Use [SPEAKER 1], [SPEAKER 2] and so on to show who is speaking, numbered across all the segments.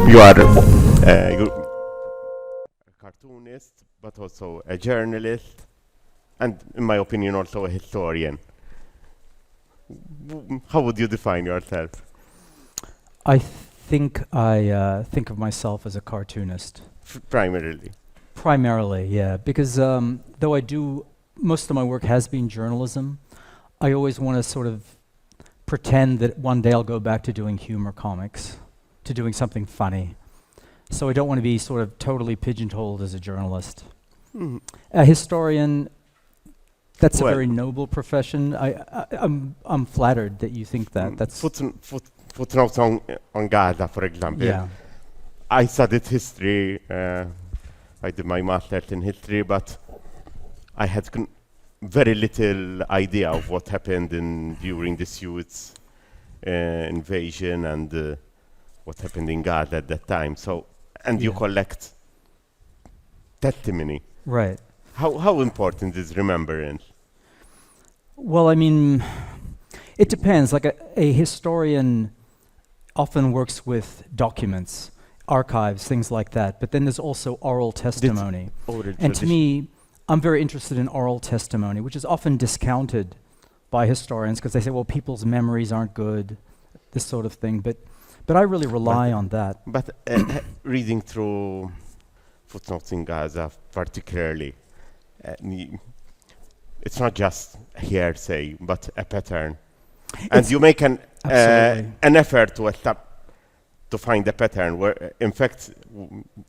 [SPEAKER 1] You're a cartoonist, but also a journalist, and in my opinion also a historian. How would you define yourself?
[SPEAKER 2] I think I think of myself as a cartoonist.
[SPEAKER 1] Primarily.
[SPEAKER 2] Primarily, yeah, because though I do, most of my work has been journalism, I always want to sort of pretend that one day I'll go back to doing humor comics, to doing something funny. So I don't want to be sort of totally pigeonholed as a journalist.
[SPEAKER 1] Mm.
[SPEAKER 2] A historian, that's
[SPEAKER 1] Well,
[SPEAKER 2] a very noble profession. I'm flattered that you think that. That's
[SPEAKER 1] footnotes on Gaza, for example.
[SPEAKER 2] yeah,
[SPEAKER 1] I studied history. I did my master's in history, but I had very little idea of what happened during the Suez invasion and what happened in Gaza at that time. So, and you
[SPEAKER 2] Yeah.
[SPEAKER 1] collect testimony.
[SPEAKER 2] right.
[SPEAKER 1] How important is remembrance?
[SPEAKER 2] Well, I mean, it depends. Like a historian often works with documents, archives, things like that. But then there's also oral testimony.
[SPEAKER 1] Oral
[SPEAKER 2] And to
[SPEAKER 1] tradition.
[SPEAKER 2] me, I'm very interested in oral testimony, which is often discounted by historians because they say, well, people's memories aren't good, this sort of thing. But I really rely on that.
[SPEAKER 1] But reading through footnotes in Gaza particularly, it's not just hearsay, but a pattern. And
[SPEAKER 2] It's
[SPEAKER 1] you make
[SPEAKER 2] absolutely.
[SPEAKER 1] an effort to find a pattern where, in fact,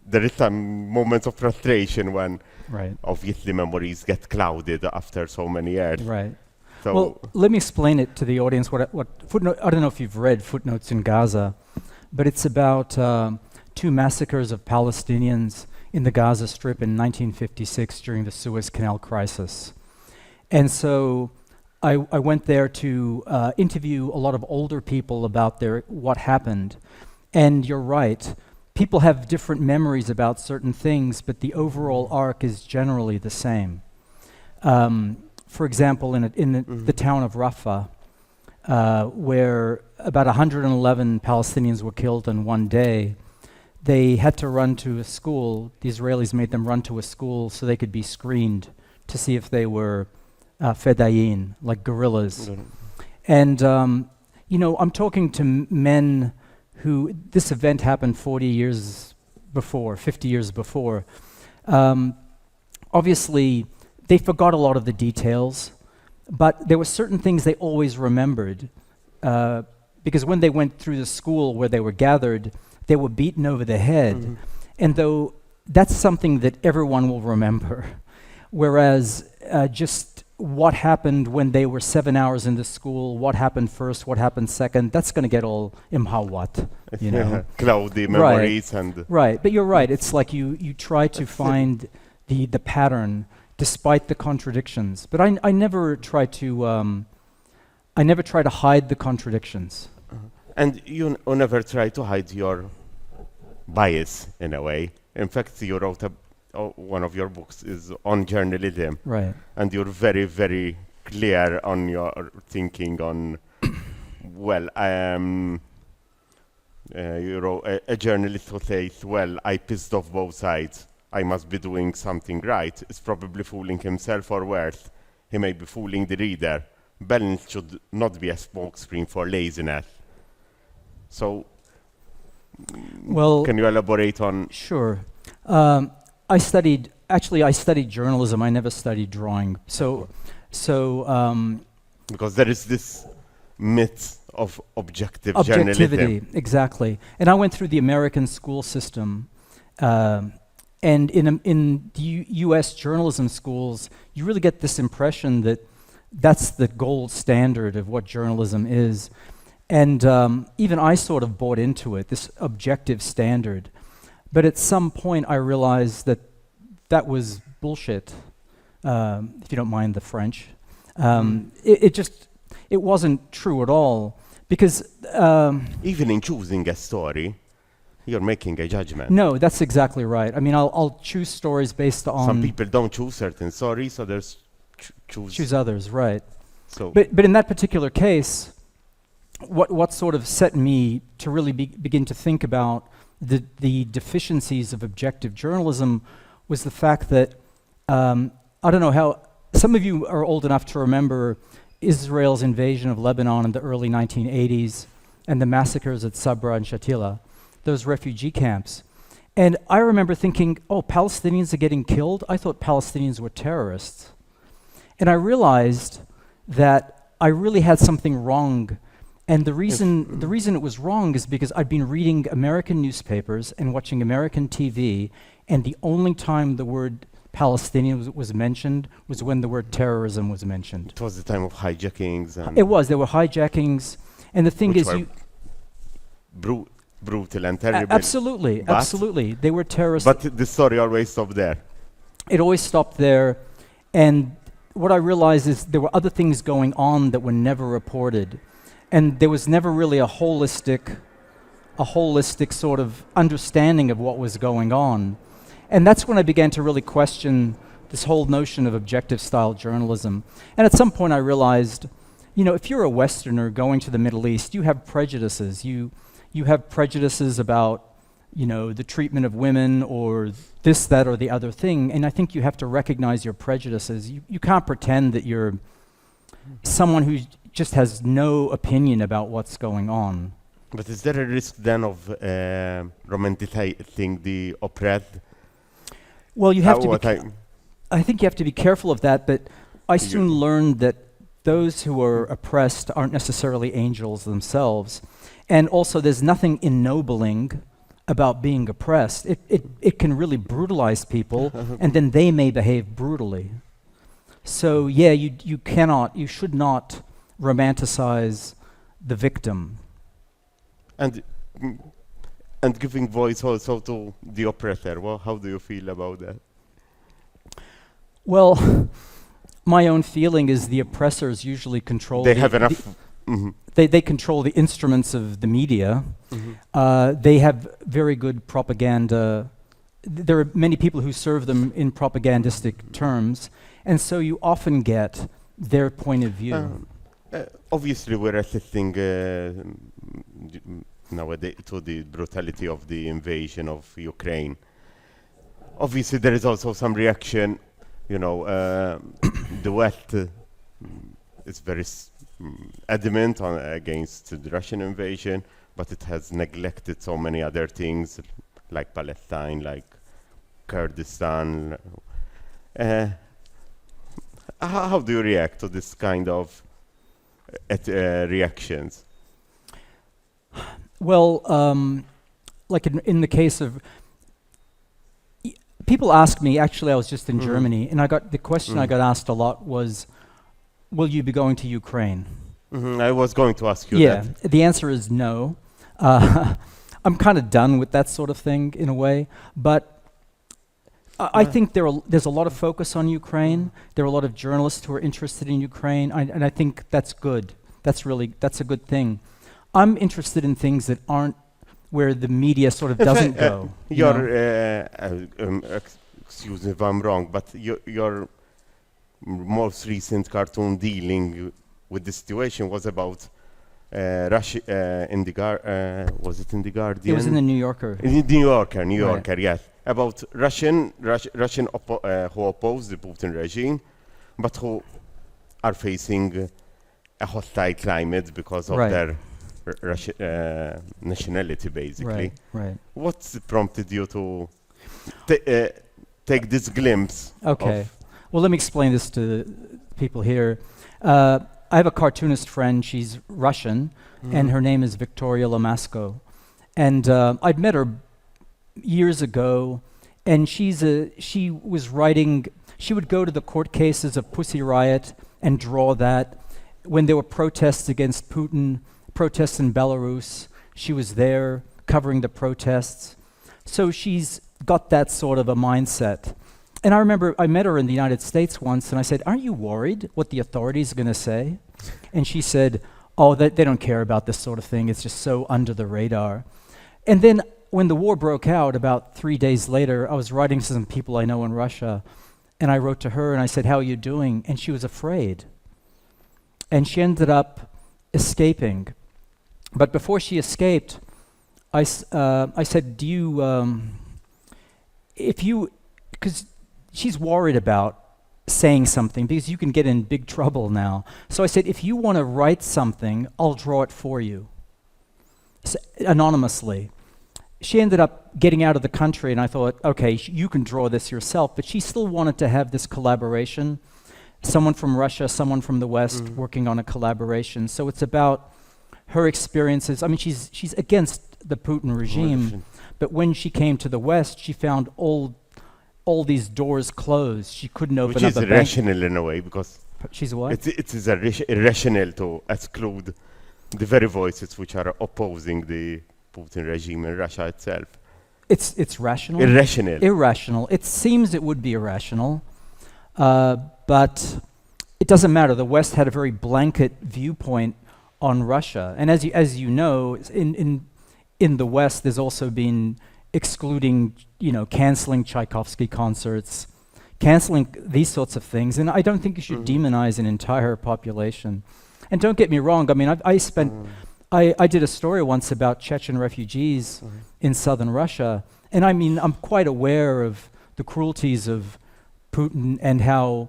[SPEAKER 1] there is some moments of frustration when
[SPEAKER 2] Right,
[SPEAKER 1] obviously memories get clouded after so many years.
[SPEAKER 2] right.
[SPEAKER 1] So
[SPEAKER 2] Well, let me explain it to the audience. What footnote? I don't know if you've read Footnotes in Gaza, but it's about two massacres of Palestinians in the Gaza Strip in 1956 during the Suez Canal crisis. And so I went there to interview a lot of older people about what happened. And you're right, people have different memories about certain things, but the overall arc is generally the same. For example, in the town of Rafah, where about 111 Palestinians were killed in one day, they had to run to a school. The Israelis made them run to a school so they could be screened to see if they were fedayeen, like guerrillas. And, I'm talking to men who, this event happened 40 years before, 50 years before. Obviously, they forgot a lot of the details, but there were certain things they always remembered. Because when they went through the school where they were gathered, they were beaten over the head.
[SPEAKER 1] Mhm.
[SPEAKER 2] And though that's something that everyone will remember, whereas just what happened when they were 7 hours in the school, what happened first, what happened second, that's going to get all imhawat, you know.
[SPEAKER 1] cloudy memories and
[SPEAKER 2] Right, but you're right. It's like you try to find the pattern despite the contradictions. But I never try to hide the contradictions.
[SPEAKER 1] and you never try to hide your bias in a way. In fact, you wrote one of your books is on journalism,
[SPEAKER 2] Right.
[SPEAKER 1] and you're very, very clear on your thinking on, well, you wrote a journalist who says, well, I pissed off both sides. I must be doing something right. Is probably fooling himself or worse. He may be fooling the reader. Balance should not be a smokescreen for laziness. So,
[SPEAKER 2] Well,
[SPEAKER 1] can you elaborate on?
[SPEAKER 2] sure. I studied journalism. I never studied drawing. So
[SPEAKER 1] Because there is this myth of objective
[SPEAKER 2] objectivity,
[SPEAKER 1] journalism.
[SPEAKER 2] exactly. And I went through the American school system, and in the U.S. journalism schools, you really get this impression that that's the gold standard of what journalism is. And even I sort of bought into it, this objective standard. But at some point, I realized that was bullshit, if you don't mind the French. It wasn't true at all. Because
[SPEAKER 1] Even in choosing a story, you're making a judgment.
[SPEAKER 2] no, that's exactly right. I mean, I'll choose stories based on
[SPEAKER 1] Some people don't choose certain stories, others
[SPEAKER 2] choose others, right.
[SPEAKER 1] So
[SPEAKER 2] But in that particular case, what sort of set me to really begin to think about the deficiencies of objective journalism was the fact that, I don't know how, some of you are old enough to remember Israel's invasion of Lebanon in the early 1980s and the massacres at Sabra and Shatila, those refugee camps. And I remember thinking, oh, Palestinians are getting killed? I thought Palestinians were terrorists. And I realized that I really had something wrong. And the reason it was wrong is because I'd been reading American newspapers and watching American TV, and the only time the word Palestinian was mentioned was when the word terrorism was mentioned.
[SPEAKER 1] it was the time of hijackings and
[SPEAKER 2] It was. There were hijackings. And the thing
[SPEAKER 1] which
[SPEAKER 2] is,
[SPEAKER 1] were brutal and terrible.
[SPEAKER 2] absolutely,
[SPEAKER 1] But-
[SPEAKER 2] absolutely. They were terrorists.
[SPEAKER 1] But the story always stopped there.
[SPEAKER 2] It always stopped there. And what I realized is there were other things going on that were never reported. And there was never really a holistic sort of understanding of what was going on. And that's when I began to really question this whole notion of objective style journalism. And at some point I realized, you know, if you're a Westerner going to the Middle East, you have prejudices. You have prejudices about, you know, the treatment of women or this, that, or the other thing. And I think you have to recognize your prejudices. You can't pretend that you're someone who just has no opinion about what's going on.
[SPEAKER 1] But is there a risk then of romanticizing the oppressed?
[SPEAKER 2] Well, you have to
[SPEAKER 1] What
[SPEAKER 2] be, I think you have to be careful of that, but I soon learned that those who are oppressed aren't necessarily angels themselves. And also there's nothing ennobling about being oppressed. It can really brutalize people, and then they may behave brutally. So yeah, you should not romanticize the victim.
[SPEAKER 1] And giving voice also to the oppressor. Well, how do you feel about that?
[SPEAKER 2] Well, my own feeling is the oppressors usually control
[SPEAKER 1] They have enough. Mhm.
[SPEAKER 2] They control the instruments of the media. They have very good propaganda. There are many people who serve them in propagandistic terms, and so you often get their point of view.
[SPEAKER 1] Obviously, we're assisting nowadays to the brutality of the invasion of Ukraine. Obviously, there is also some reaction. You know, the West is very adamant against the Russian invasion, but it has neglected so many other things, like Palestine, like Kurdistan. How do you react to this kind of reactions?
[SPEAKER 2] Well, like in the case of people ask me, actually I was just in Germany, and the question I got asked a lot was, will you be going to Ukraine?
[SPEAKER 1] I was going to ask you that.
[SPEAKER 2] The answer is no. I'm kind of done with that sort of thing in a way, but I think there's a lot of focus on Ukraine. There are a lot of journalists who are interested in Ukraine, and I think that's good. That's a good thing. I'm interested in things that aren't where the media sort of doesn't go.
[SPEAKER 1] Excuse me if I'm wrong, but your most recent cartoon dealing with the situation was about Russia in the was it in the Guardian?
[SPEAKER 2] It was in the New Yorker.
[SPEAKER 1] In the New Yorker, right. Yes. About Russian who oppose the Putin regime, but who are facing a hostile climate because of their nationality, basically.
[SPEAKER 2] Right.
[SPEAKER 1] What's prompted you to take this glimpse?
[SPEAKER 2] Okay. Well, let me explain this to people here. I have a cartoonist friend. She's Russian, and her name is Victoria Lamasco. And I'd met her years ago, and she was writing. She would go to the court cases of Pussy Riot and draw that. When there were protests against Putin, protests in Belarus, she was there covering the protests. So she's got that sort of a mindset. And I remember I met her in the United States once, and I said, "Aren't you worried what the authorities are going to say?" And she said, "Oh, they don't care about this sort of thing. It's just so under the radar." And then when the war broke out, about 3 days later, I was writing to some people I know in Russia, And I wrote to her and I said, how are you doing? And she was afraid. And she ended up escaping. But before she escaped, I said, do you, because she's worried about saying something because you can get in big trouble now. So I said, if you want to write something, I'll draw it for you, anonymously. She ended up getting out of the country, and I thought, okay, you can draw this yourself, but she still wanted to have this collaboration. Someone from Russia, someone from the West working on a collaboration. So it's about her experiences. I mean, she's against the Putin regime, but when she came to the West, she found all these doors closed. She couldn't open up a bank.
[SPEAKER 1] Which is irrational in a way, because
[SPEAKER 2] she's what?
[SPEAKER 1] it is irrational to exclude the very voices which are opposing the Putin regime in Russia itself.
[SPEAKER 2] It's rational?
[SPEAKER 1] Irrational.
[SPEAKER 2] Irrational. It seems it would be irrational, but it doesn't matter. The West had a very blanket viewpoint on Russia. And as you know, in the West, there's also been excluding, canceling Tchaikovsky concerts, canceling these sorts of things. And I don't think you should demonize an entire population. And don't get me wrong, I mean, I did a story once about Chechen refugees in southern Russia. And I mean, I'm quite aware of the cruelties of Putin and how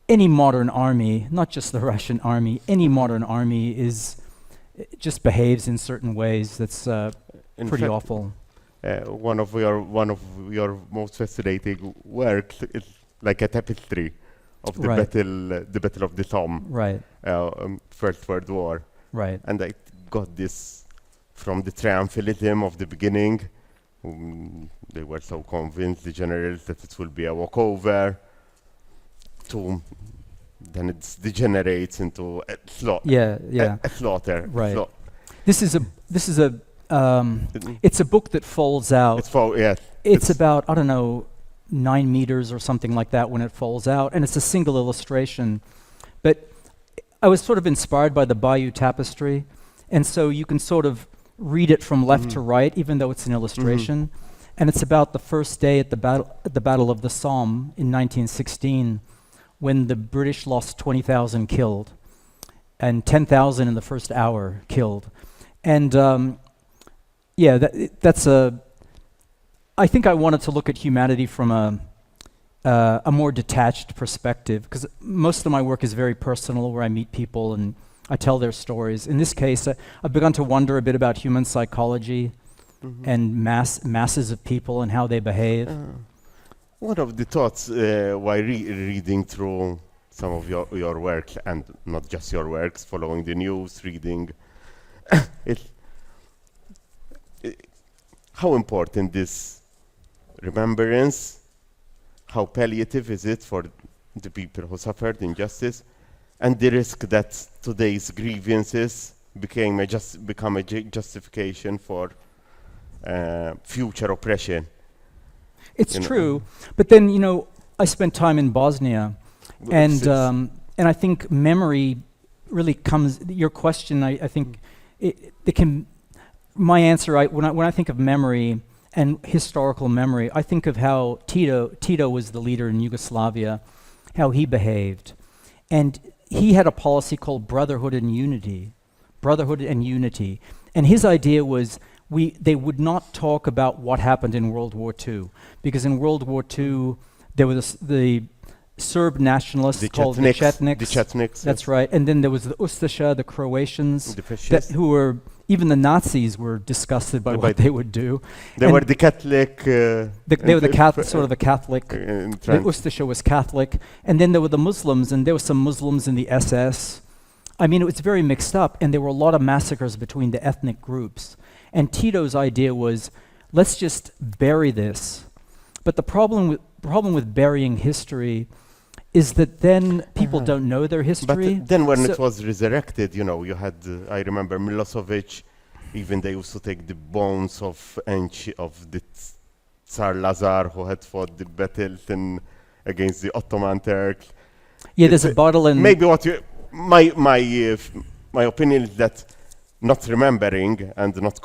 [SPEAKER 2] any modern army, not just the Russian army, any modern army just behaves in certain ways that's pretty awful.
[SPEAKER 1] One of your most fascinating works is like a tapestry of the battle of the Somme,
[SPEAKER 2] right?
[SPEAKER 1] First World War,
[SPEAKER 2] right?
[SPEAKER 1] And I got this from the triumphalism of the beginning. They were so convinced, the generals, that it will be a walkover. Then it degenerates into a slaughter. A slaughter.
[SPEAKER 2] Right. This is a it's a book that folds out. It's about, I don't know, 9 meters or something like that when it folds out, and it's a single illustration. But I was sort of inspired by the Bayeux Tapestry, and so you can sort of read it from left to right, even though it's an illustration. And it's about the first day at the Battle of the Somme in 1916, when the British lost 20,000 killed, and 10,000 in the first hour killed. And that's I think I wanted to look at humanity from a more detached perspective, because most of my work is very personal, where I meet people and I tell their stories. In this case, I've begun to wonder a bit about human psychology and masses of people and how they behave.
[SPEAKER 1] One of the thoughts while reading through some of your works, and not just your works, following the news, reading, how important this remembrance, how palliative is it for the people who suffered injustice, and the risk that today's grievances become a justification for future oppression.
[SPEAKER 2] It's true, but then I spent time in Bosnia, and I think memory really comes. Your question, I think, it can. My answer, when I think of memory and historical memory, I think of how Tito was the leader in Yugoslavia, how he behaved, and he had a policy called brotherhood and unity, and his idea was they would not talk about what happened in World War II, because in World War II there was the Serb nationalists called the Chetniks. That's right. And then there was the Ustasha, the Croatians, who were, even the Nazis were disgusted by what they would do.
[SPEAKER 1] They were the Catholic.
[SPEAKER 2] They were the Catholic, sort of a Catholic. The Ustasha was Catholic. And then there were the Muslims, and there were some Muslims in the SS. I mean, it was very mixed up, and there were a lot of massacres between the ethnic groups. And Tito's idea was, let's just bury this. But the problem with burying history is that then people don't know their history.
[SPEAKER 1] But then when it was resurrected, you had, I remember Milosevic, even they used to take the bones of the Tsar Lazar, who had fought the battle against the Ottoman Turks.
[SPEAKER 2] Yeah, there's a bottle in...
[SPEAKER 1] Maybe my opinion is that not remembering and not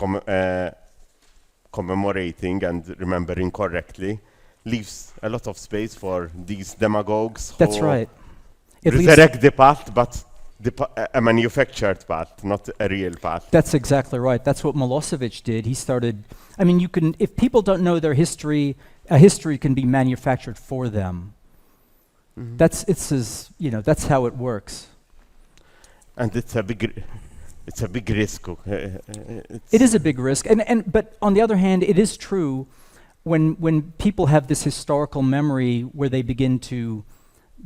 [SPEAKER 1] commemorating and remembering correctly leaves a lot of space for these demagogues
[SPEAKER 2] That's
[SPEAKER 1] who
[SPEAKER 2] right. It leaves-
[SPEAKER 1] resurrect the past, but a manufactured path, not a real path.
[SPEAKER 2] That's exactly right. That's what Milosevic did. He started, I mean, you can, if people don't know their history, a history can be manufactured for them. That's how it works.
[SPEAKER 1] And it's a big risk.
[SPEAKER 2] It is a big risk. But on the other hand, it is true when people have this historical memory where they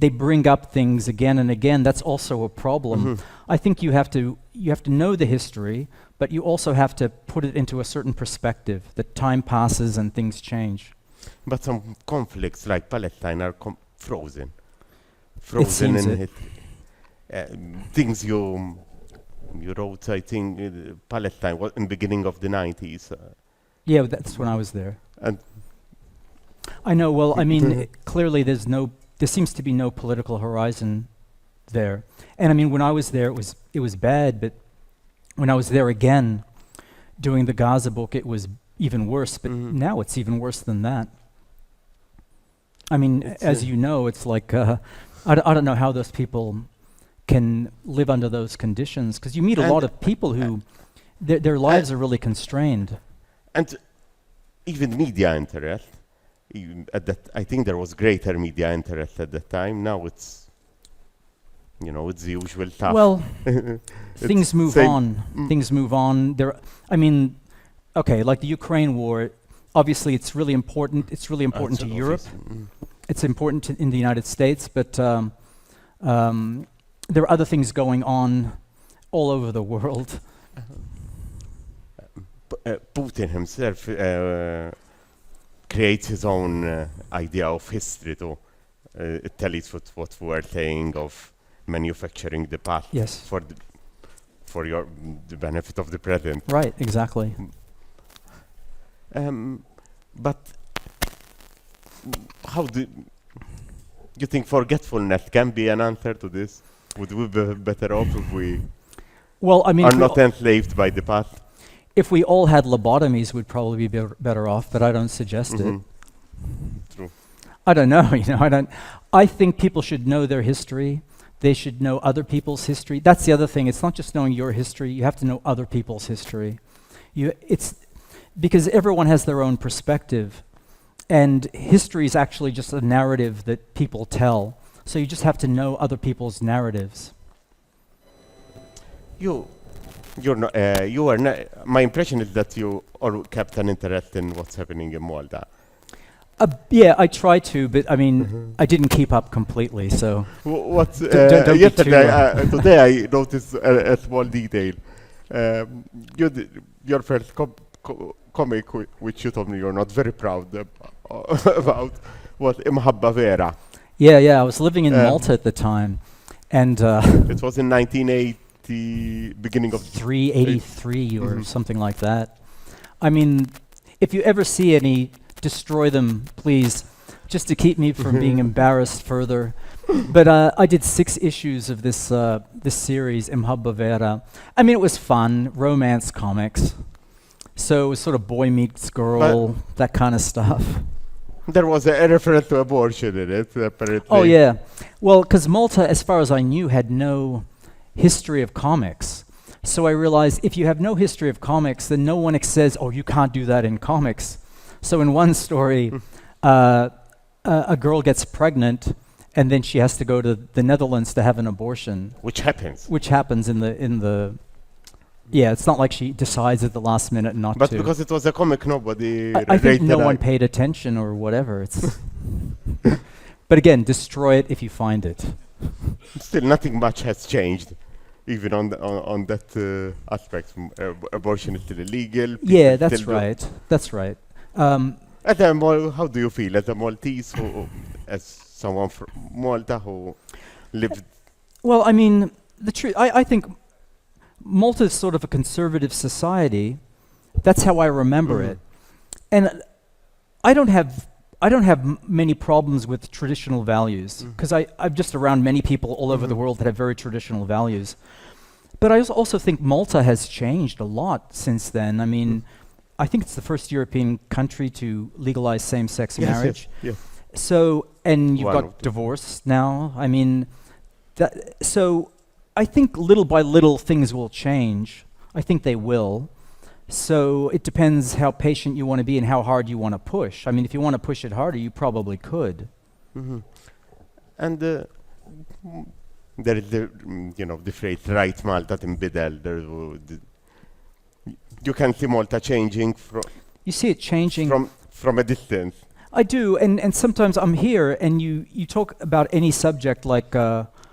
[SPEAKER 2] bring up things again and again, that's also a problem. I think you have to know the history, but you also have to put it into a certain perspective, that time passes and things change.
[SPEAKER 1] But some conflicts like Palestine are frozen.
[SPEAKER 2] Frozen in
[SPEAKER 1] it. Things you wrote, I think, Palestine was in the beginning of the 90s.
[SPEAKER 2] Yeah, that's when I was there.
[SPEAKER 1] And
[SPEAKER 2] I know, well, I mean, clearly there seems to be no political horizon there. And I mean, when I was there, it was bad, but when I was there again, doing the Gaza book, it was even worse, but now it's even worse than that. I mean, as you know, it's like, I don't know how those people can live under those conditions, because you meet a lot of people who, their lives are really constrained.
[SPEAKER 1] And even media interest, I think there was greater media interest at that time. Now it's the usual stuff.
[SPEAKER 2] Well, things move on. Things move on. I mean, okay, like the Ukraine war, obviously it's really important. It's really important to Europe. It's important in the United States, but there are other things going on all over the world.
[SPEAKER 1] Putin himself creates his own idea of history to tell us what we are saying of manufacturing the past for the benefit of the present.
[SPEAKER 2] Right, exactly.
[SPEAKER 1] But how do you think forgetfulness can be an answer to this? Would we be better off if we are not enslaved by the past?
[SPEAKER 2] If we all had lobotomies, we'd probably be better off, but I don't suggest it.
[SPEAKER 1] True.
[SPEAKER 2] I don't know, I think people should know their history. They should know other people's history. That's the other thing. It's not just knowing your history. You have to know other people's history. It's because everyone has their own perspective, and history is actually just a narrative that people tell. So you just have to know other people's narratives.
[SPEAKER 1] My impression is that you all kept an interest in what's happening in Malta.
[SPEAKER 2] Yeah, I try to, but I mean, I didn't keep up completely, so.
[SPEAKER 1] Don't
[SPEAKER 2] yesterday,
[SPEAKER 1] today I noticed a small detail. Your first comic, which you told me you're not very proud about, was Imħabba Vera.
[SPEAKER 2] Yeah, I was living in Malta at the time, and
[SPEAKER 1] it was in 1980, beginning of
[SPEAKER 2] 383 or something like that. I mean, if you ever see any, destroy them, please, just to keep me from being embarrassed further. But I did 6 issues of this series, Imħabba Vera. I mean, it was fun, romance comics. So it was sort of boy meets girl, that kind of stuff.
[SPEAKER 1] There was a reference to abortion in it, apparently.
[SPEAKER 2] Oh, yeah. Well, because Malta, as far as I knew, had no history of comics. So I realized if you have no history of comics, then no one says, oh, you can't do that in comics. So in one story, a girl gets pregnant, and then she has to go to the Netherlands to have an abortion.
[SPEAKER 1] Which happens.
[SPEAKER 2] Which happens in the yeah, it's not like she decides at the last minute not to.
[SPEAKER 1] But because it was a comic, nobody
[SPEAKER 2] I think no one paid attention or whatever. It's but again, destroy it if you find it.
[SPEAKER 1] Still, nothing much has changed, even on that aspect. Abortion is still illegal.
[SPEAKER 2] Yeah, that's right. That's right.
[SPEAKER 1] How do you feel as a Maltese, as someone from Malta who lived?
[SPEAKER 2] Well, I mean, the truth. I think Malta is sort of a conservative society. That's how I remember it, and I don't have many problems with traditional values because I'm just around many people all over the world that have very traditional values. But I also think Malta has changed a lot since then. I mean, I think it's the first European country to legalize same-sex marriage.
[SPEAKER 1] Yes.
[SPEAKER 2] So, and you've
[SPEAKER 1] One of
[SPEAKER 2] got
[SPEAKER 1] the-
[SPEAKER 2] divorce now. I mean, so I think little by little things will change. I think they will. So it depends how patient you want to be and how hard you want to push. I mean, if you want to push it harder, you probably could.
[SPEAKER 1] Mhm. And there is the, the phrase right Malta tinbidel. You can see Malta changing
[SPEAKER 2] You see it changing.
[SPEAKER 1] from a distance.
[SPEAKER 2] I do, and sometimes I'm here, and you talk about any subject like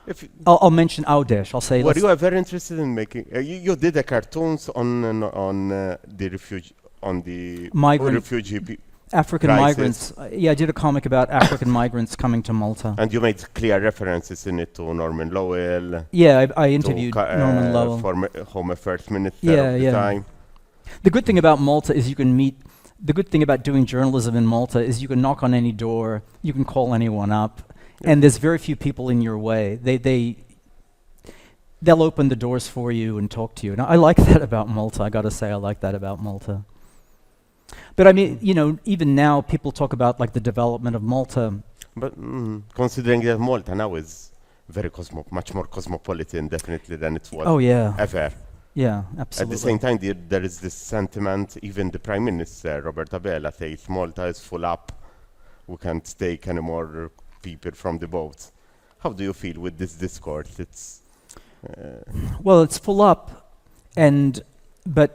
[SPEAKER 1] If
[SPEAKER 2] I'll mention Audesh. I'll say
[SPEAKER 1] were
[SPEAKER 2] let's-
[SPEAKER 1] you ever interested in making? You did a cartoons on the refugee on the
[SPEAKER 2] Migrant-
[SPEAKER 1] refugee
[SPEAKER 2] African
[SPEAKER 1] crisis.
[SPEAKER 2] migrants. Yeah, I did a comic about African migrants coming to Malta.
[SPEAKER 1] and you made clear references in it to Norman Lowell.
[SPEAKER 2] Yeah, I
[SPEAKER 1] to
[SPEAKER 2] interviewed Norman Lowell.
[SPEAKER 1] former Home Affairs Minister
[SPEAKER 2] Yeah,
[SPEAKER 1] of the
[SPEAKER 2] yeah.
[SPEAKER 1] time.
[SPEAKER 2] The good thing about Malta is you can meet. The good thing about doing journalism in Malta is you can knock on any door, you can call anyone up, and there's very few people in your way. They'll open the doors for you and talk to you. And I like that about Malta. I got to say, I like that about Malta. But I mean, even now people talk about like the development of Malta.
[SPEAKER 1] But considering that Malta now is very much more cosmopolitan, definitely than it was
[SPEAKER 2] Oh yeah,
[SPEAKER 1] ever.
[SPEAKER 2] yeah,
[SPEAKER 1] At
[SPEAKER 2] absolutely.
[SPEAKER 1] the same time, there is this sentiment. Even the Prime Minister Robert Abela says Malta is full up. We can't take any more people from the boats. How do you feel with this discourse? It's
[SPEAKER 2] Well, it's full up, but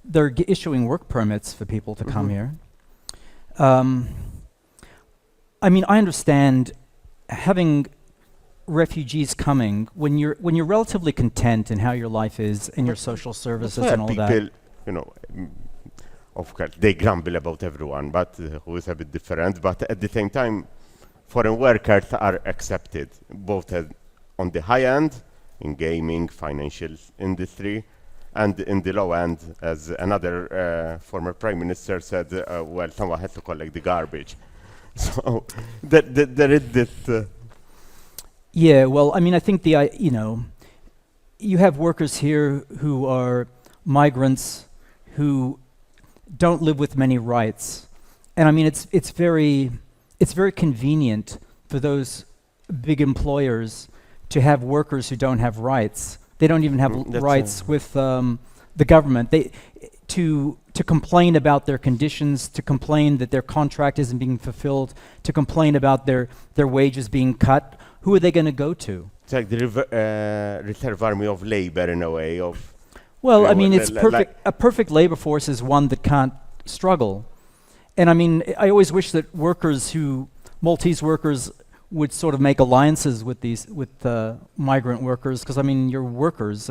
[SPEAKER 2] they're issuing work permits for people to come here. I mean, I understand having refugees coming when you're relatively content in how your life is and your social services
[SPEAKER 1] where
[SPEAKER 2] and all
[SPEAKER 1] people,
[SPEAKER 2] that.
[SPEAKER 1] Of course, they grumble about everyone, but who is a bit different. But at the same time, foreign workers are accepted both on the high end, in gaming, financial industry, and in the low end, as another former prime minister said, well, someone has to collect the garbage. So there is this.
[SPEAKER 2] Yeah, well, I mean, I think you have workers here who are migrants who don't live with many rights, and I mean, it's very convenient for those big employers to have workers who don't have rights. They don't even have rights with the government. To complain about their conditions, to complain that their contract isn't being fulfilled, to complain about their wages being cut. Who are they going to go to?
[SPEAKER 1] It's like the reserve army of labor in a way of.
[SPEAKER 2] Well, I mean, it's perfect. A perfect labor force is one that can't struggle. And I mean, I always wish that Maltese workers would sort of make alliances with migrant workers, because I mean, you're workers.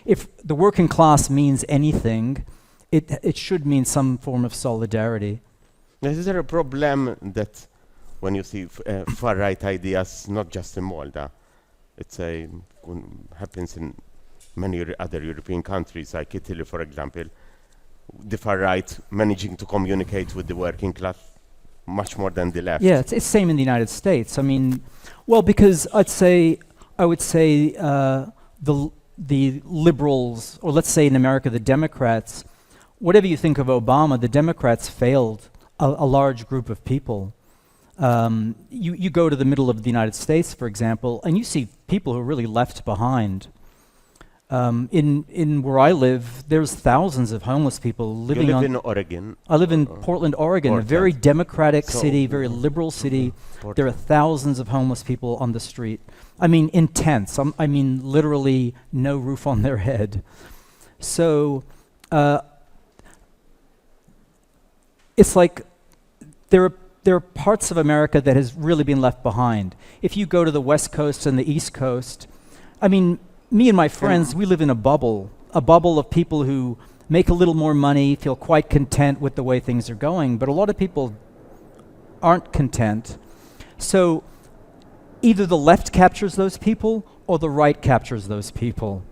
[SPEAKER 2] If the working class means anything, it should mean some form of solidarity.
[SPEAKER 1] Is there a problem that when you see far-right ideas, not just in Malta, happens in many other European countries, like Italy, for example, the far-right managing to communicate with the working class much more than the left?
[SPEAKER 2] Yeah, it's same in the United States. I mean, well, because I would say the liberals, or let's say in America, the Democrats, whatever you think of Obama, the Democrats failed a large group of people. You go to the middle of the United States, for example, and you see people who are really left behind. In where I live, there's thousands of homeless people living
[SPEAKER 1] You live in Oregon.
[SPEAKER 2] I live in Portland, Oregon, a very democratic city, very liberal city. There are thousands of homeless people on the street. I mean, in tents. I mean, literally no roof on their head. So it's like there are parts of America that has really been left behind. If you go to the West Coast and the East Coast, I mean, me and my friends, we live in a bubble of people who make a little more money, feel quite content with the way things are going, but a lot of people aren't content. So either the left captures those people or the right captures those people,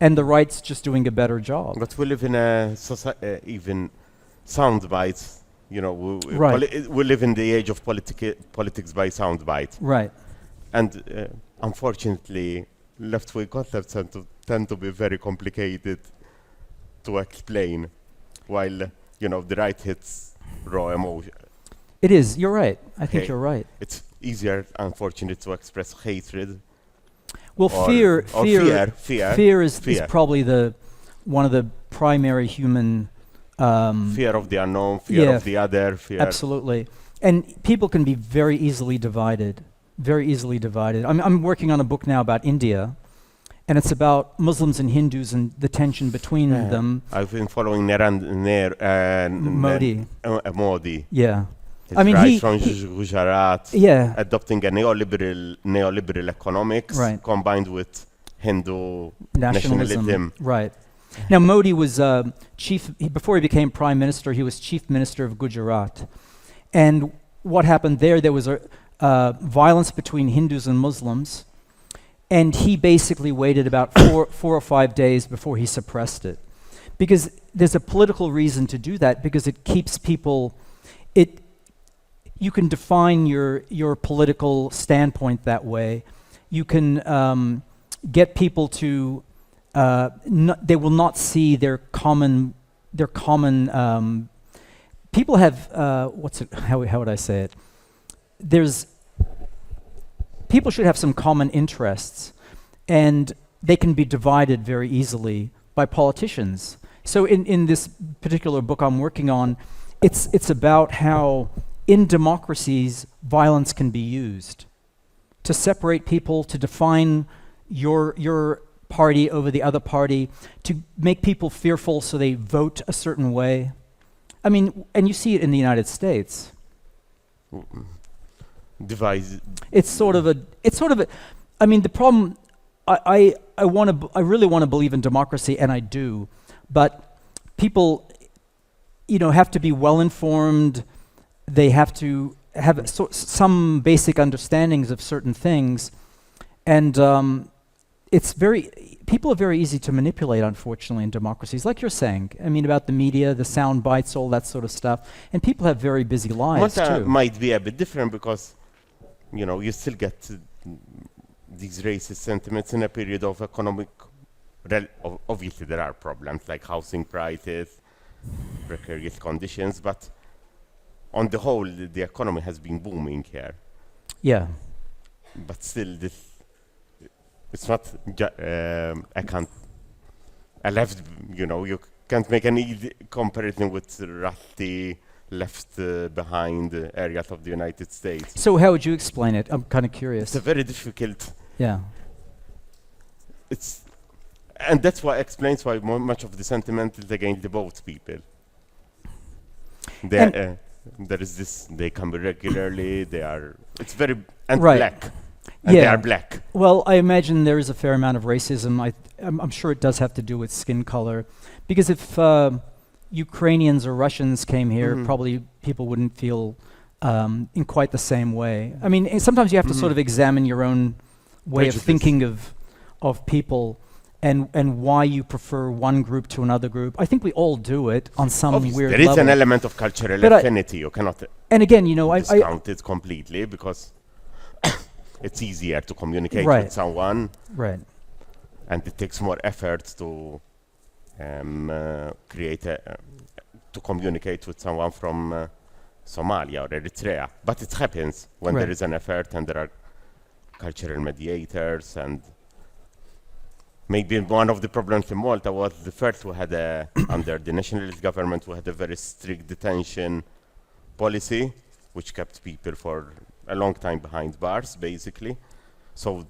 [SPEAKER 2] and the right's just doing a better job.
[SPEAKER 1] But we live in a even sound bites.
[SPEAKER 2] Right.
[SPEAKER 1] We live in the age of politics by sound bite.
[SPEAKER 2] Right.
[SPEAKER 1] And unfortunately, left-wing concepts tend to be very complicated to explain, while you know, the right hits raw emotion.
[SPEAKER 2] It is. You're right. I think
[SPEAKER 1] Okay.
[SPEAKER 2] you're right.
[SPEAKER 1] It's easier, unfortunately, to express hatred.
[SPEAKER 2] Well,
[SPEAKER 1] or
[SPEAKER 2] fear is
[SPEAKER 1] fear.
[SPEAKER 2] probably one of the primary human
[SPEAKER 1] Fear of the unknown, fear
[SPEAKER 2] yeah,
[SPEAKER 1] of the other, fear.
[SPEAKER 2] Absolutely. And people can be very easily divided. Very easily divided. I'm working on a book now about India, and it's about Muslims and Hindus and the tension between them.
[SPEAKER 1] I've been following
[SPEAKER 2] Modi.
[SPEAKER 1] Modi.
[SPEAKER 2] Yeah.
[SPEAKER 1] His
[SPEAKER 2] I mean,
[SPEAKER 1] rise from Gujarat,
[SPEAKER 2] yeah.
[SPEAKER 1] adopting a neoliberal economics combined with Hindu nationalism.
[SPEAKER 2] Right. Now, Modi was before he became prime minister, he was chief minister of Gujarat. And what happened there was a violence between Hindus and Muslims. And he basically waited about 4 or 5 days before he suppressed it. Because there's a political reason to do that, because it keeps people, you can define your political standpoint that way. You can get people to, they will not see their common people have, how would I say it? People should have some common interests, and they can be divided very easily by politicians. So in this particular book I'm working on, it's about how in democracies violence can be used to separate people, to define your party over the other party, to make people fearful so they vote a certain way. I mean, and you see it in the United States. It's sort of a. I mean, the problem. I really want to believe in democracy, and I do, but people, have to be well informed. They have to have some basic understandings of certain things, and people are very easy to manipulate, unfortunately, in democracies, like you're saying. I mean, about the media, the sound bites, all that sort of stuff, and people have very busy lives
[SPEAKER 1] Malta
[SPEAKER 2] too.
[SPEAKER 1] might be a bit different because, you still get these racist sentiments in a period of economic. Obviously, there are problems like housing prices, precarious conditions, but on the whole, the economy has been booming here.
[SPEAKER 2] Yeah.
[SPEAKER 1] But still, it's not. You can't make any comparison with rusty, left behind areas of the United States.
[SPEAKER 2] So how would you explain it? I'm kind of curious.
[SPEAKER 1] It's a very difficult.
[SPEAKER 2] Yeah.
[SPEAKER 1] And that's why explains why much of the sentiment is against the boat people. There is this. They come regularly. It's very black. And they are black.
[SPEAKER 2] Well, I imagine there is a fair amount of racism. I'm sure it does have to do with skin color, because if Ukrainians or Russians came here, probably people wouldn't feel in quite the same way. I mean, sometimes you have to sort of examine your own way of thinking of people and why you prefer one group to another group. I think we all do it on some weird level.
[SPEAKER 1] There is an element of cultural affinity. You cannot discount it completely, because it's easier to communicate with someone. Right. And it takes more effort to to communicate with someone from Somalia or Eritrea. But it happens when there is an effort and there are cultural mediators. And maybe one of the problems in Malta was the first who had under the nationalist government, who had a very strict detention policy, which kept people for a long time behind bars, basically. So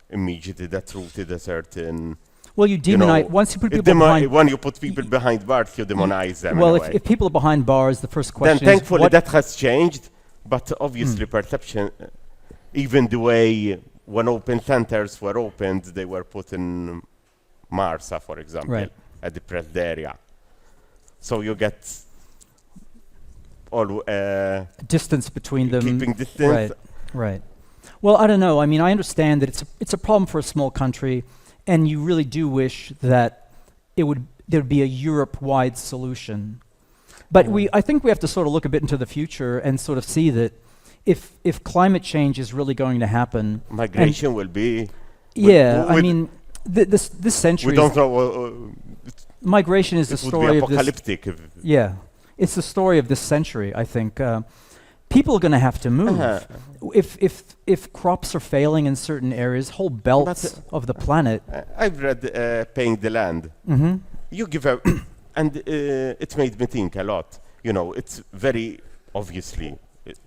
[SPEAKER 1] immediately that rooted a certain. Well, you demonize
[SPEAKER 2] once you put people behind.
[SPEAKER 1] When you put people behind bars, you demonize them.
[SPEAKER 2] Well, if people are behind bars, the first question
[SPEAKER 1] then thankfully that has changed, but obviously perception, even the way when open centers were opened, they were put in Marsa, for example, a depressed area. So you get all
[SPEAKER 2] distance between them.
[SPEAKER 1] Keeping distance.
[SPEAKER 2] Right. Well, I don't know. I mean, I understand that it's a problem for a small country, and you really do wish that there'd be a Europe-wide solution. But I think we have to sort of look a bit into the future and sort of see that if climate change is really going to happen,
[SPEAKER 1] migration will be.
[SPEAKER 2] I mean, this century.
[SPEAKER 1] We don't know.
[SPEAKER 2] Migration is the story of
[SPEAKER 1] apocalyptic.
[SPEAKER 2] Yeah, it's the story of this century, I think. People are going to have to move. If crops are failing in certain areas, whole belts of the planet.
[SPEAKER 1] I've read Paying the Land. You give a, and it made me think a lot. You know, it's very obviously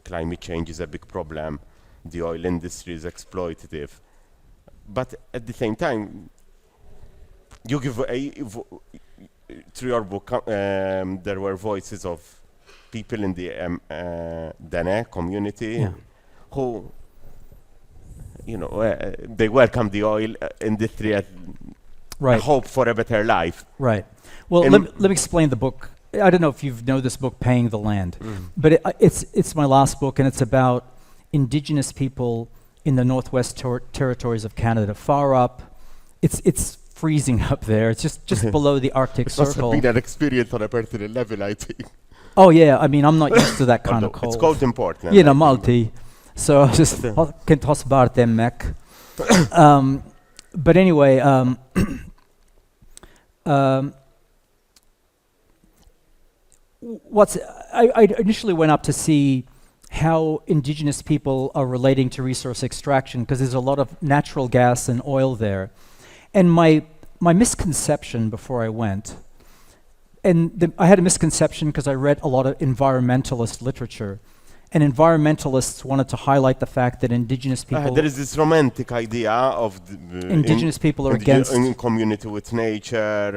[SPEAKER 1] climate change is a big problem. The oil industry is exploitative, but at the same time, you give through your book, there were voices of people in the Dene community who, you know, they welcome the oil industry as a hope for a better life.
[SPEAKER 2] Right. Well, let me explain the book. I don't know if you know this book, Paying the Land, but it's my last book, and it's about Indigenous people in the Northwest Territories of Canada, far up. It's freezing up there. It's just below the Arctic Circle. It must
[SPEAKER 1] have been an experience on a personal level, I think.
[SPEAKER 2] Oh yeah, I mean, I'm not used to that kind of cold.
[SPEAKER 1] It's cold important.
[SPEAKER 2] You know, Malti. So I just can't toss about them mech. But anyway, I initially went up to see how Indigenous people are relating to resource extraction, because there's a lot of natural gas and oil there. And my misconception before I went, and I had a misconception because I read a lot of environmentalist literature, and environmentalists wanted to highlight the fact that Indigenous people...
[SPEAKER 1] there is this romantic idea of...
[SPEAKER 2] Indigenous people are against...
[SPEAKER 1] in community with nature,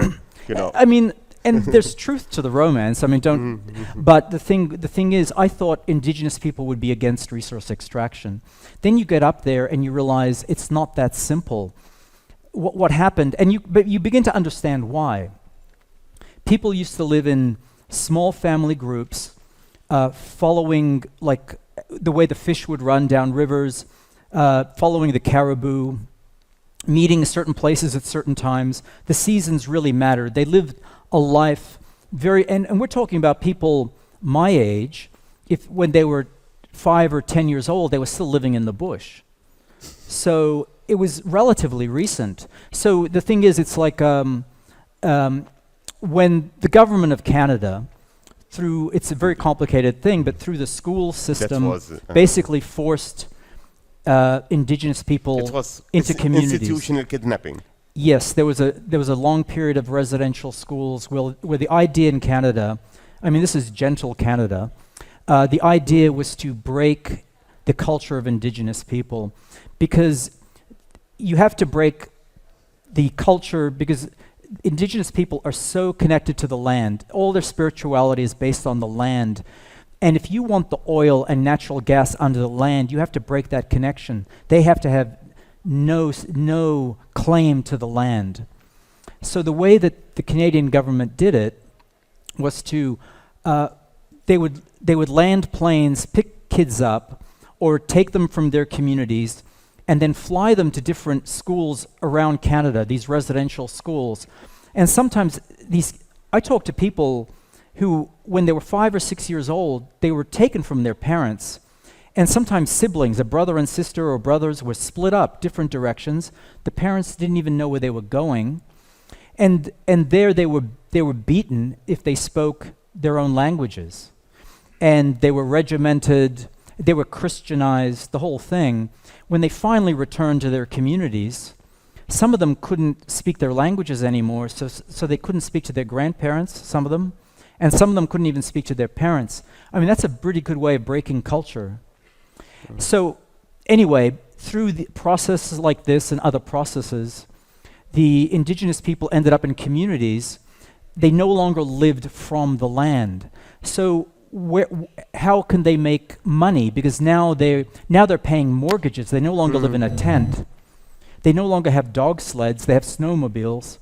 [SPEAKER 1] you know.
[SPEAKER 2] I mean, and there's truth to the romance. I mean, don't... But the thing is, I thought Indigenous people would be against resource extraction. Then you get up there and you realize it's not that simple. What happened, but you begin to understand why. People used to live in small family groups, following like the way the fish would run down rivers, following the caribou, meeting certain places at certain times. The seasons really mattered. They lived a life and we're talking about people my age, when they were 5 or 10 years old, they were still living in the bush. So it was relatively recent. So the thing is, it's like when the government of Canada, it's a very complicated thing, but through the school system, basically forced Indigenous people into communities.
[SPEAKER 1] Institutional kidnapping.
[SPEAKER 2] Yes, there was a long period of residential schools where the idea in Canada, I mean, this is gentle Canada, the idea was to break the culture of Indigenous people, because you have to break the culture, because Indigenous people are so connected to the land. All their spirituality is based on the land. And if you want the oil and natural gas under the land, you have to break that connection. They have to have no claim to the land. So the way that the Canadian government did it was to, they would land planes, pick kids up, or take them from their communities, and then fly them to different schools around Canada, these residential schools. And sometimes I talked to people who, when they were 5 or 6 years old, they were taken from their parents. And sometimes siblings, a brother and sister or brothers, were split up different directions. The parents didn't even know where they were going. And there they were beaten if they spoke their own languages. And they were regimented, they were Christianized, the whole thing. When they finally returned to their communities, some of them couldn't speak their languages anymore, so they couldn't speak to their grandparents, some of them, and some of them couldn't even speak to their parents. I mean, that's a pretty good way of breaking culture. So anyway, through the processes like this and other processes, the Indigenous people ended up in communities. They no longer lived from the land. So how can they make money? Because now they're paying mortgages. They no longer live in a tent. They no longer have dog sleds. They have snowmobiles.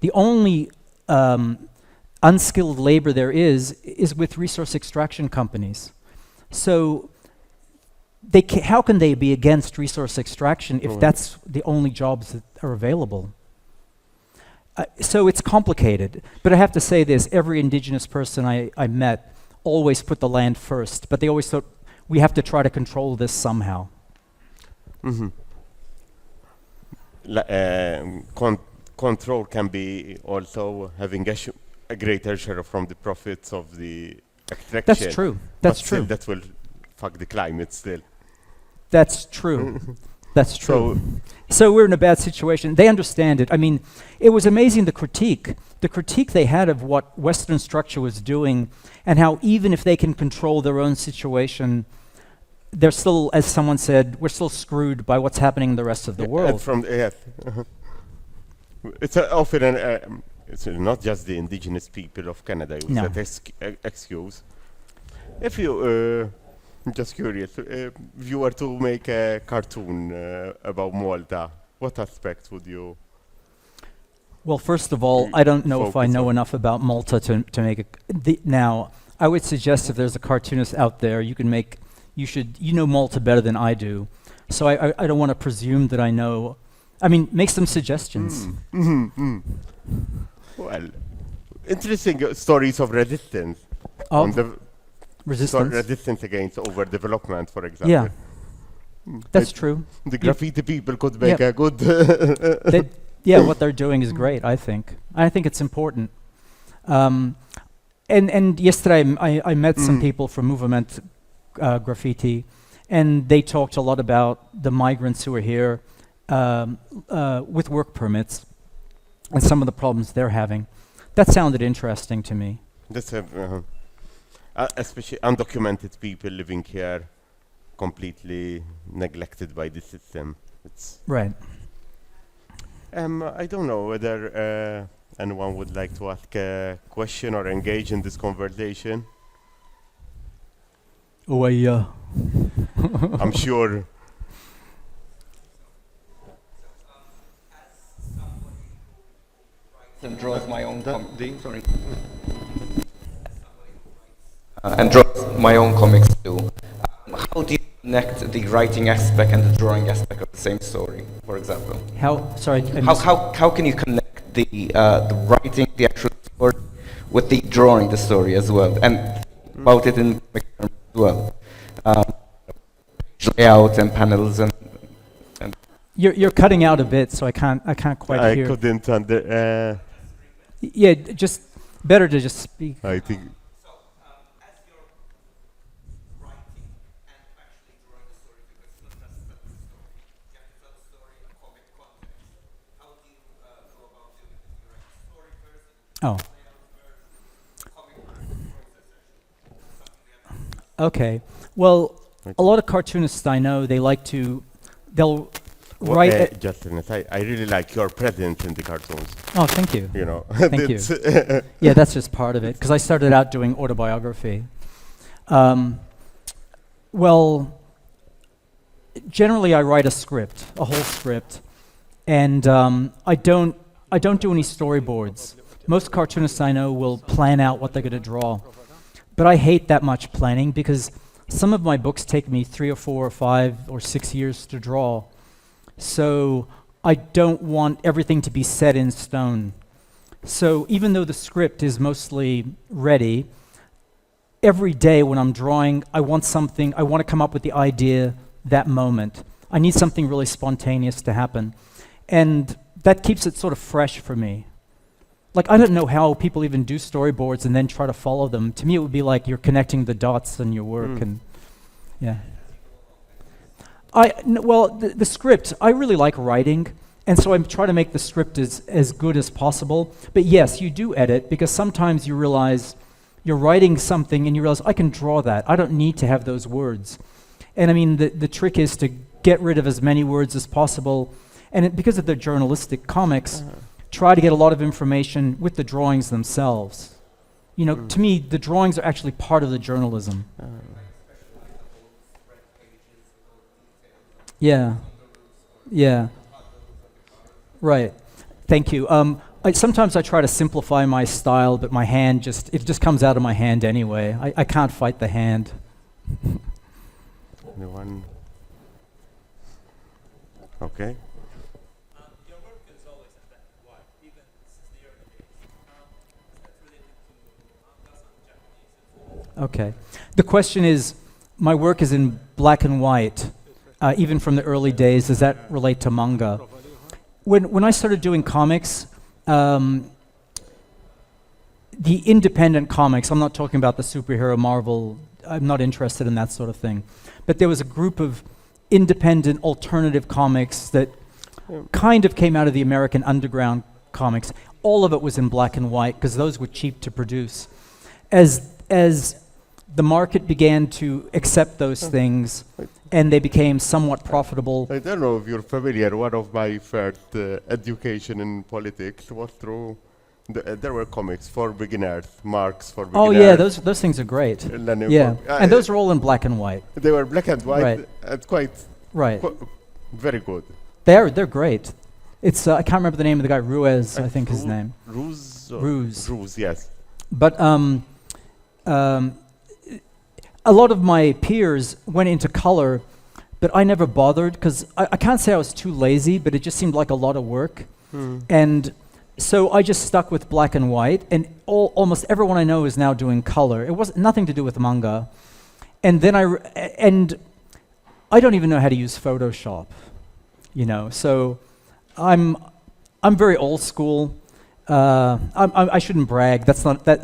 [SPEAKER 2] The only unskilled labor there is with resource extraction companies. So how can they be against resource extraction if that's the only jobs that are available? So it's complicated. But I have to say this, every Indigenous person I met always put the land first, but they always thought, we have to try to control this somehow.
[SPEAKER 1] Control can be also having a greater share from the profits of the extraction.
[SPEAKER 2] That's true. That's
[SPEAKER 1] but still
[SPEAKER 2] true.
[SPEAKER 1] that will fuck the climate still.
[SPEAKER 2] That's true. That's true. So we're in a bad situation. They understand it. I mean, it was amazing the critique they had of what Western structure was doing, and how even if they can control their own situation, they're still, as someone said, we're still screwed by what's happening in the rest of the world.
[SPEAKER 1] It's often it's not just the indigenous people of Canada use
[SPEAKER 2] No.
[SPEAKER 1] that excuse. If you, I'm just curious, if you were to make a cartoon about Malta, what aspect would you?
[SPEAKER 2] Well, first of all, I don't know if I
[SPEAKER 1] Focus
[SPEAKER 2] know
[SPEAKER 1] on-
[SPEAKER 2] enough about Malta to make it. Now, I would suggest if there's a cartoonist out there, you know Malta better than I do. So I don't want to presume that I know. I mean, make some suggestions.
[SPEAKER 1] Well, interesting stories of resistance. On
[SPEAKER 2] Of
[SPEAKER 1] the
[SPEAKER 2] resistance.
[SPEAKER 1] resistance against overdevelopment, for example.
[SPEAKER 2] Yeah, that's true.
[SPEAKER 1] The graffiti people could make
[SPEAKER 2] Yeah.
[SPEAKER 1] a good.
[SPEAKER 2] Yeah, what they're doing is great, I think. I think it's important. And yesterday I met some people from Movement Graffiti, and they talked a lot about the migrants who are here with work permits and some of the problems they're having. That sounded interesting to me.
[SPEAKER 1] That's especially undocumented people living here, completely neglected by the system. It's
[SPEAKER 2] Right.
[SPEAKER 1] I don't know whether anyone would like to ask a question or engage in this conversation.
[SPEAKER 2] Oh,
[SPEAKER 1] I'm sure.
[SPEAKER 3] And draws my own sorry. And draws my own comics too. How do you connect the writing aspect and the drawing aspect of the same story, for example?
[SPEAKER 2] Sorry. I missed-
[SPEAKER 3] How can you connect the writing, the actual story, with the drawing the story as well, and about it in comic terms as well? Layout and panels and
[SPEAKER 2] You're cutting out a bit, so I can't quite
[SPEAKER 1] I
[SPEAKER 2] hear.
[SPEAKER 1] couldn't under.
[SPEAKER 2] Yeah, just better to just speak.
[SPEAKER 1] I think.
[SPEAKER 3] So, as you're writing and actually drawing the story, because it's not just about the story, you have to tell the story in a comic context. How do you go about doing it? You write the story first,
[SPEAKER 2] Oh,
[SPEAKER 3] layout first, comic process, something we have.
[SPEAKER 2] okay. Well, a lot of cartoonists I know, they'll write.
[SPEAKER 1] Justin, I really like your presence in the cartoons.
[SPEAKER 2] Oh, thank you.
[SPEAKER 1] You know.
[SPEAKER 2] Thank you.
[SPEAKER 1] It's,
[SPEAKER 2] Yeah, that's just part of it, because I started out doing autobiography. Well, generally I write a script, a whole script, and I don't do any storyboards. Most cartoonists I know will plan out what they're going to draw, but I hate that much planning, because some of my books take me 3 or 4 or 5 or 6 years to draw. So I don't want everything to be set in stone. So even though the script is mostly ready, every day when I'm drawing, I want to come up with the idea that moment. I need something really spontaneous to happen. And that keeps it sort of fresh for me. Like, I don't know how people even do storyboards and then try to follow them. To me, it would be like you're connecting the dots in your work. And yeah. Well, the script, I really like writing, and so I'm trying to make the script as good as possible. But yes, you do edit, because sometimes you realize you're writing something and you realize, I can draw that. I don't need to have those words. And I mean, the trick is to get rid of as many words as possible. And because of the journalistic comics, try to get a lot of information with the drawings themselves. You know, to me, the drawings are actually part of the journalism. Yeah. Yeah. Right. Thank you. Sometimes I try to simplify my style, but my hand it just comes out of my hand anyway. I can't fight the hand.
[SPEAKER 1] Anyone? Okay.
[SPEAKER 4] Your work is always affected by, even since the early days. That's related to Anglo and Japanese.
[SPEAKER 2] Okay. The question is, my work is in black and white, even from the early days. Does that relate to manga? When I started doing comics, the independent comics, I'm not talking about the superhero Marvel, I'm not interested in that sort of thing, but there was a group of independent alternative comics that kind of came out of the American underground comics. All of it was in black and white because those were cheap to produce. As the market began to accept those things and they became somewhat profitable.
[SPEAKER 1] I don't know if you're familiar. One of my first education in politics was through. There were comics for beginners, Marx for beginners.
[SPEAKER 2] Oh yeah, those things are great. Yeah, and those are all in black and white.
[SPEAKER 1] They were black and white
[SPEAKER 2] Right.
[SPEAKER 1] and quite
[SPEAKER 2] Right.
[SPEAKER 1] very good.
[SPEAKER 2] They're great. It's I can't remember the name of the guy. Ruiz, I think his name.
[SPEAKER 1] Ruse.
[SPEAKER 2] Ruse.
[SPEAKER 1] Yes.
[SPEAKER 2] But a lot of my peers went into color, but I never bothered because I can't say I was too lazy, but it just seemed like a lot of work. And so I just stuck with black and white, and almost everyone I know is now doing color. It was nothing to do with manga. And then I don't even know how to use Photoshop, so I'm very old school. I shouldn't brag. That's not that.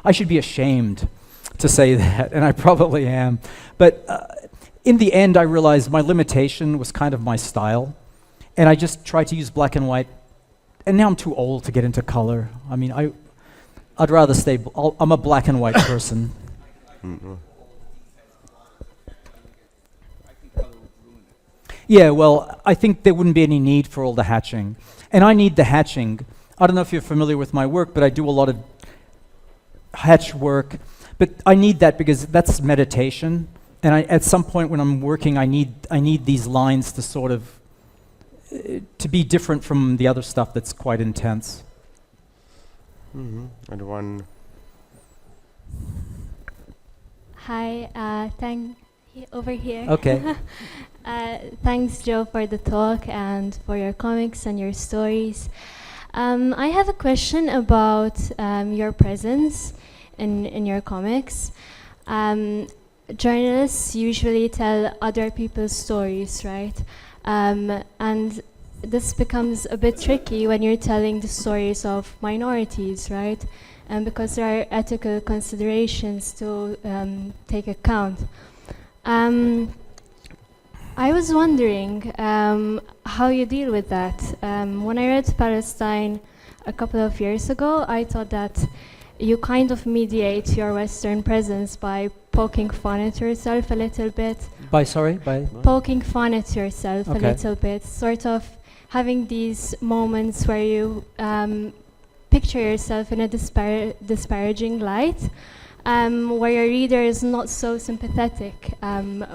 [SPEAKER 2] I should be ashamed to say that, and I probably am. But in the end, I realized my limitation was kind of my style, and I just tried to use black and white. And now I'm too old to get into color. I mean, I'd rather stay. I'm a black and white person. Yeah, well, I think there wouldn't be any need for all the hatching. And I need the hatching. I don't know if you're familiar with my work, but I do a lot of hatch work. But I need that because that's meditation. And at some point when I'm working, I need these lines to sort of, to be different from the other stuff that's quite intense.
[SPEAKER 1] And one.
[SPEAKER 5] Hi, over here.
[SPEAKER 2] Okay.
[SPEAKER 5] Thanks, Joe, for the talk and for your comics and your stories. I have a question about your presence in your comics. Journalists usually tell other people's stories, right? And this becomes a bit tricky when you're telling the stories of minorities, right? Because there are ethical considerations to take account. I was wondering how you deal with that. When I read Palestine a couple of years ago, I thought that you kind of mediate your Western presence by poking fun at yourself a little bit.
[SPEAKER 2] By
[SPEAKER 5] Poking fun at yourself
[SPEAKER 2] Okay.
[SPEAKER 5] a little bit, sort of having these moments where you picture yourself in a disparaging light, where your reader is not so sympathetic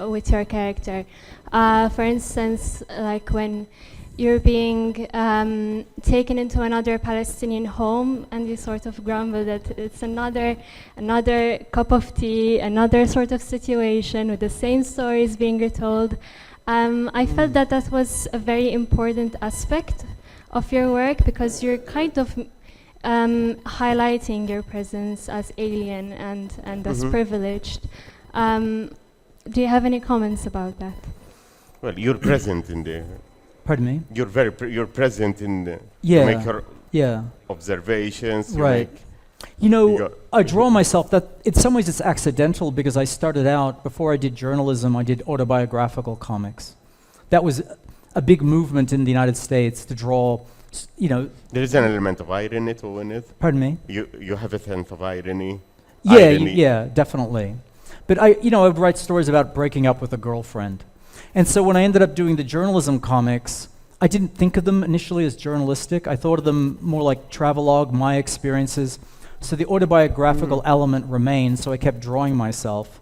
[SPEAKER 5] with your character. For instance, like when you're being taken into another Palestinian home and you sort of grumble that it's another cup of tea, another sort of situation with the same stories being retold. I felt that that was a very important aspect of your work because you're kind of highlighting your presence as alien and as privileged. Do you have any comments about that?
[SPEAKER 1] Well, you're present in the.
[SPEAKER 2] Pardon me?
[SPEAKER 1] You're present in the.
[SPEAKER 2] Yeah.
[SPEAKER 1] To make your
[SPEAKER 2] Yeah.
[SPEAKER 1] observations. to
[SPEAKER 2] Right.
[SPEAKER 1] make-
[SPEAKER 2] I draw myself that in some ways it's accidental because I started out, before I did journalism, I did autobiographical comics. That was a big movement in the United States to draw,
[SPEAKER 1] There is an element of irony too in it.
[SPEAKER 2] pardon me?
[SPEAKER 1] You have a sense of irony.
[SPEAKER 2] Yeah,
[SPEAKER 1] Irony.
[SPEAKER 2] yeah, definitely. But I would write stories about breaking up with a girlfriend. And so when I ended up doing the journalism comics, I didn't think of them initially as journalistic. I thought of them more like travelogue, my experiences. So the autobiographical element remained, so I kept drawing myself.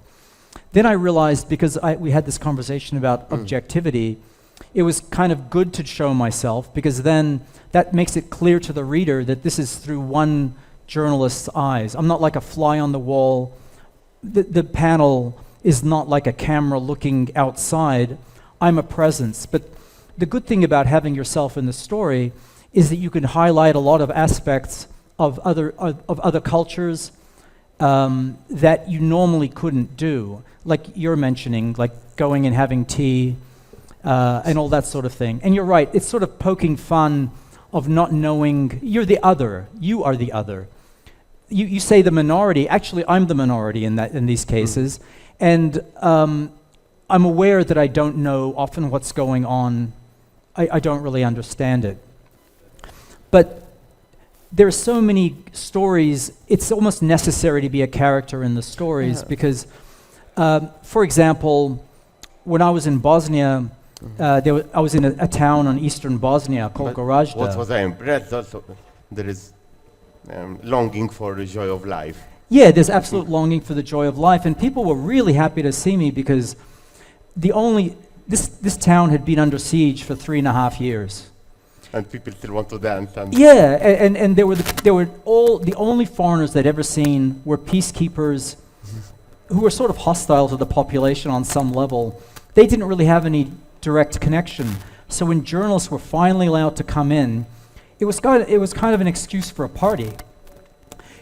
[SPEAKER 2] Then I realized, because we had this conversation about objectivity, it was kind of good to show myself, because then that makes it clear to the reader that this is through one journalist's eyes. I'm not like a fly on the wall. The panel is not like a camera looking outside. I'm a presence. But the good thing about having yourself in the story is that you can highlight a lot of aspects of other cultures that you normally couldn't do, like you're mentioning, like going and having tea and all that sort of thing. And you're right, it's sort of poking fun of not knowing you're the other. You are the other. you say the minority. Actually, I'm the minority in these cases, and I'm aware that I don't know often what's going on. I don't really understand it. But there are so many stories, it's almost necessary to be a character in the stories because, for example, when I was in Bosnia, I was in a town on eastern Bosnia called Gorazda.
[SPEAKER 1] What was I impressed also, there is longing for the joy of life.
[SPEAKER 2] Yeah, there's absolute longing for the joy of life, and people were really happy to see me because this town had been under siege for 3.5 years.
[SPEAKER 1] And people still want to dance. And
[SPEAKER 2] Yeah, and they were all the only foreigners they'd ever seen were peacekeepers who were sort of hostile to the population on some level. They didn't really have any direct connection. So when journalists were finally allowed to come in, it was kind of an excuse for a party.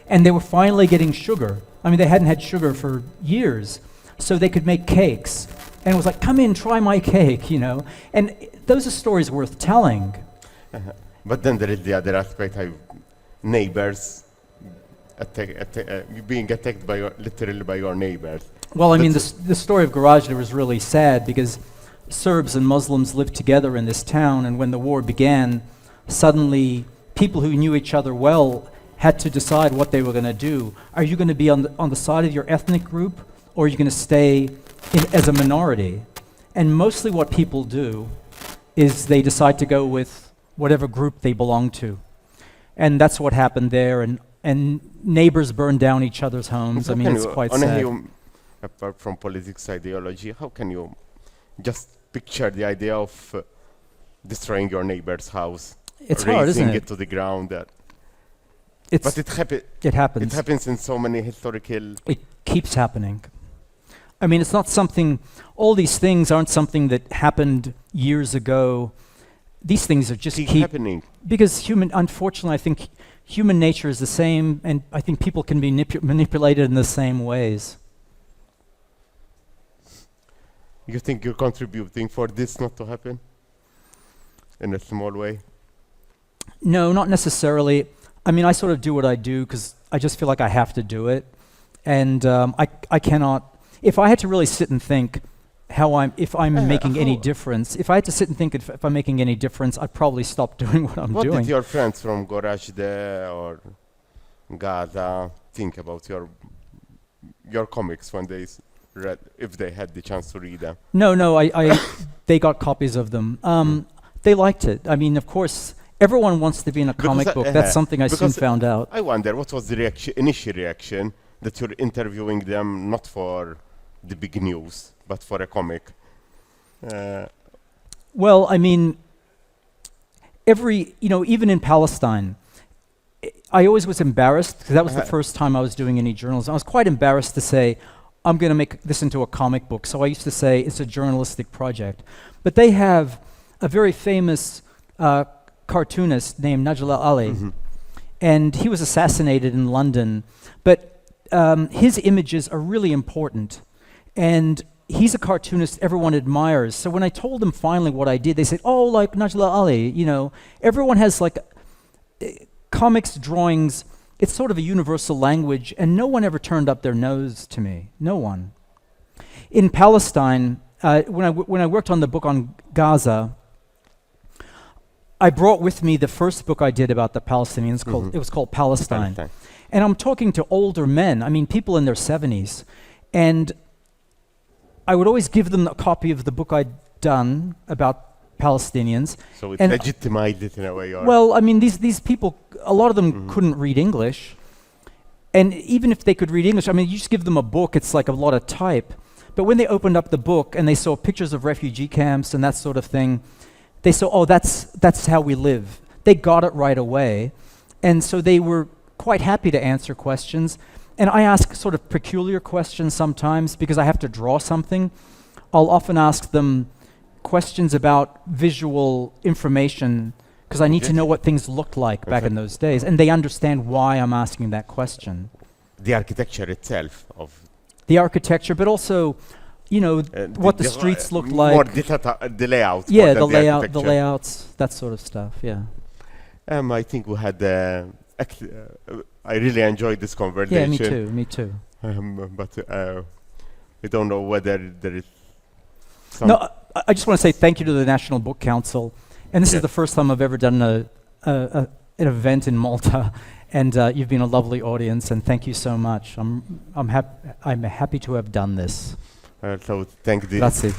[SPEAKER 2] And they were finally getting sugar. I mean, they hadn't had sugar for years, so they could make cakes. And it was like, come in, try my cake, you know. And those are stories worth telling.
[SPEAKER 1] But then there is the other aspect, neighbors being attacked literally by your neighbors.
[SPEAKER 2] Well, I mean, the story of Gorazda was really sad because Serbs and Muslims lived together in this town, and when the war began, suddenly people who knew each other well had to decide what they were going to do. Are you going to be on the side of your ethnic group, or are you going to stay as a minority? And mostly what people do is they decide to go with whatever group they belong to. And that's what happened there, and neighbors burned down each other's homes. I mean, it's quite sad.
[SPEAKER 1] Apart from politics ideology, how can you just picture the idea of destroying your neighbor's house?
[SPEAKER 2] It's hard, isn't
[SPEAKER 1] razing
[SPEAKER 2] it?
[SPEAKER 1] it to the ground.
[SPEAKER 2] It's,
[SPEAKER 1] But it
[SPEAKER 2] happens.
[SPEAKER 1] It happens in so many historical.
[SPEAKER 2] It keeps happening. I mean, it's not something, all these things aren't something that happened years ago. These things are just
[SPEAKER 1] Keep
[SPEAKER 2] keep
[SPEAKER 1] happening.
[SPEAKER 2] because unfortunately, I think human nature is the same, and I think people can be manipulated in the same ways.
[SPEAKER 1] You think you're contributing for this not to happen? In a small way?
[SPEAKER 2] No, not necessarily. I mean, I sort of do what I do because I just feel like I have to do it. And I cannot, if I had to really sit and think if I'm making any difference, if I had to sit and think if I'm making any difference, I'd probably stop doing what I'm doing.
[SPEAKER 1] What did your friends from Gorazda or Gaza think about your comics when they read, if they had the chance to read them?
[SPEAKER 2] No, they got copies of them. They liked it. I mean, of course, everyone wants to be in a comic book. That's something I soon found out.
[SPEAKER 1] I wonder, what was the initial reaction that you're interviewing them not for the big news, but for a comic?
[SPEAKER 2] Well, I mean, even in Palestine, I always was embarrassed because that was the first time I was doing any journalism. I was quite embarrassed to say, I'm going to make this into a comic book. So I used to say it's a journalistic project. But they have a very famous cartoonist named Najla Ali, and he was assassinated in London. But his images are really important, and he's a cartoonist everyone admires. So when I told them finally what I did, they said, "Oh, like Najla Ali, you know, everyone has like comics, drawings. It's sort of a universal language," and no one ever turned up their nose to me. No one. In Palestine, when I worked on the book on Gaza, I brought with me the first book I did about the Palestinians. It was called Palestine. And I'm talking to older men, I mean people in their 70s. And I would always give them a copy of the book I'd done about Palestinians.
[SPEAKER 1] So it legitimized it in a way.
[SPEAKER 2] Well, I mean, these people, a lot of them couldn't read English. And even if they could read English, I mean, you just give them a book, it's like a lot of type. But when they opened up the book and they saw pictures of refugee camps and that sort of thing, they saw, oh, that's how we live. They got it right away. And so they were quite happy to answer questions. And I ask sort of peculiar questions sometimes because I have to draw something. I'll often ask them questions about visual information because I need to know what things looked like back in those days. And they understand why I'm asking that question.
[SPEAKER 1] The architecture itself of...
[SPEAKER 2] The architecture, but also, you know, what the streets looked like.
[SPEAKER 1] More the layout.
[SPEAKER 2] Yeah, the layouts, that sort of stuff, yeah.
[SPEAKER 1] I think we had a I really enjoyed this
[SPEAKER 2] Yeah,
[SPEAKER 1] conversation.
[SPEAKER 2] me too.
[SPEAKER 1] But I don't know whether there is some.
[SPEAKER 2] No, I just want to say thank you to the National Book Council. And this is
[SPEAKER 1] Yes.
[SPEAKER 2] the first time I've ever done an event in Malta. And you've been a lovely audience, and thank you so much. I'm happy to have done this.
[SPEAKER 1] So thank the
[SPEAKER 2] Grazie.